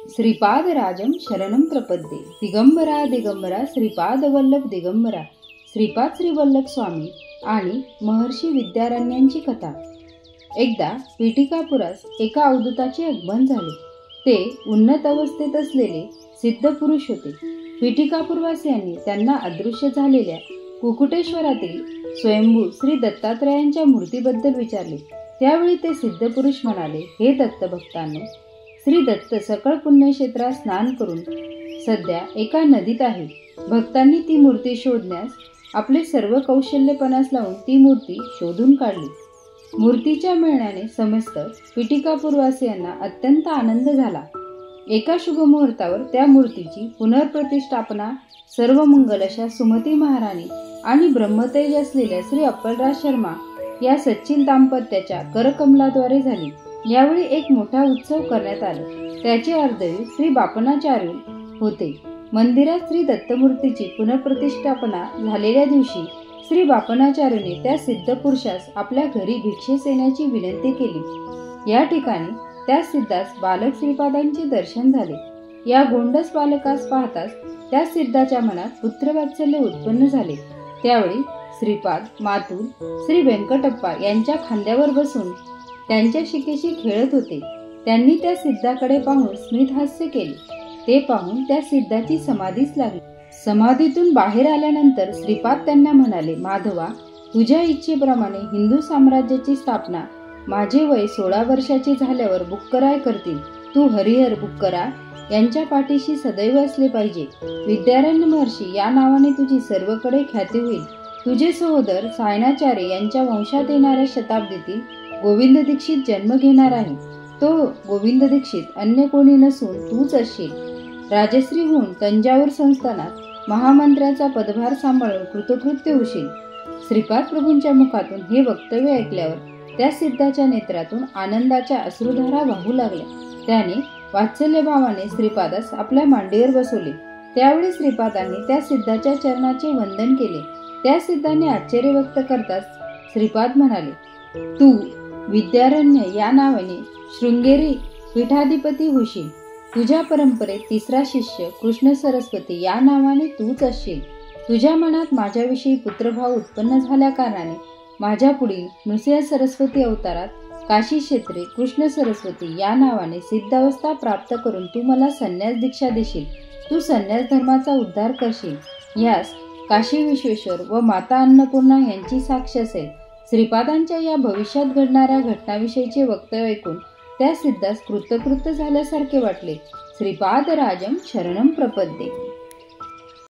श्रीपादराजं शरणं प्रपद्ये। दिगंबरा दिगंबरा श्रीपाद वल्लभ दिगंबरा। श्रीपाद श्रीवल्लभ स्वामी आणि महर्षी विद्यारण्यांची कथा। एकदा पीठिकापुरास एका अवधूताचे आगमन झाले। ते उन्नत अवस्थेत असलेले सिद्ध पुरुष होते। पीठिकापूरवासियांनी त्यांना अदृश्य झालेल्या कुकुटेश्वरातील स्वयंभू श्री दत्तात्रयांच्या मूर्तीबद्दल विचारले। त्यावेळी ते सिद्ध पुरुष म्हणाले, हे दत्त भक्तांनो, श्री दत्त सकळ पुण्यक्षेत्रात स्नान करून सध्या एका नदीत आहे। भक्तांनी ती मूर्ती शोधण्यास आपले सर्व कौशल्य पणास लावून ती मूर्ती शोधून काढली। मूर्तीच्या मिळण्याने समस्त पीठिकापूरवासियांना अत्यंत आनंद झाला। एका शुभ मुहूर्तावर त्या मूर्तीची पुनर्प्रतिष्ठापना सर्व मंगल अशा सुमती महाराणी आणि ब्रह्मतेज असलेल्या श्री अप्पलराज शर्मा या सच्चिल दाम्पत्याच्या करकमलाद्वारे झाली। यावेळी एक मोठा उत्सव करण्यात आला। त्याचे अर्धवीर श्री बापनाचार्य होते। मंदिरात श्री दत्तमूर्तीची पुनर्प्रतिष्ठापना झालेल्या दिवशी श्री बापनाचार्याने त्या सिद्ध पुरुषास आपल्या घरी भिक्षेस येण्याची विनंती केली। या ठिकाणी त्या सिद्धास बालक श्रीपादांचे दर्शन झाले। या गोंडस बालकास पाहताच त्या सिद्धाच्या मनात पुत्रवात्सल्य उत्पन्न झाले। त्यावेळी श्रीपाद मातुल श्री व्यंकटप्पा यांच्या खांद्यावर बसून त्यांच्या शिकेशी खेळत होते। त्यांनी त्या सिद्धाकडे पाहून स्मित हास्य केले। ते पाहून त्या सिद्धाची समाधीच लागली। समाधीतून बाहेर आल्यानंतर श्रीपाद त्यांना म्हणाले, माधवा, तुझ्या इच्छेप्रमाणे हिंदू साम्राज्याची स्थापना माझे वय 16 वर्षाचे झाल्यावर बुक्कराय करतील। तू हरिहर बुक्करा यांच्या पाठीशी सदैव असले पाहिजे। विद्यारण्य महर्षी या नावाने तुझी सर्वकडे ख्याती होईल। तुझे सहोदर सायणाचार्य यांच्या वंशात येणाऱ्या शताब्दीतील गोविंद दीक्षित जन्म घेणार आहे। तो गोविंद दीक्षित अन्य कोणी नसून तूच असशील। राजश्री होऊन तंजावर संस्थानात महामंत्र्याचा पदभार सांभाळून कृतकृत्य होशील। श्रीपाद प्रभूंच्या मुखातून हे वक्तव्य ऐकल्यावर त्या सिद्धाच्या नेत्रातून आनंदाच्या अश्रुधारा वाहू लागल्या। त्याने वात्सल्य भावाने श्रीपादास आपल्या मांडीवर बसवले। त्यावेळी श्रीपादांनी त्या सिद्धाच्या चरणाचे वंदन केले। त्या सिद्धाने आश्चर्य व्यक्त करताच श्रीपाद म्हणाले, तू विद्यारण्य या नावाने शृंगेरी पीठाधिपती होशील। तुझ्या परंपरेत तिसरा शिष्य कृष्ण सरस्वती या नावाने तूच असशील। तुझ्या मनात माझ्याविषयी पुत्रभाव उत्पन्न झाल्या कारणाने माझ्या पुढील नृसिंह सरस्वती अवतारात काशी क्षेत्रे कृष्ण सरस्वती या नावाने सिद्धावस्था प्राप्त करून तू मला संन्यास दीक्षा देशील। तू संन्यास धर्माचा उद्धार करशील। यास काशी विश्वेश्वर व माता अन्नपूर्णा यांची साक्ष असेल। श्रीपादांच्या या भविष्यात घडणाऱ्या घटनाविषयीचे वक्तव्य ऐकून त्या सिद्धास कृतकृत्य झाल्यासारखे वाटले। श्रीपादराजं शरणं प्रपद्ये।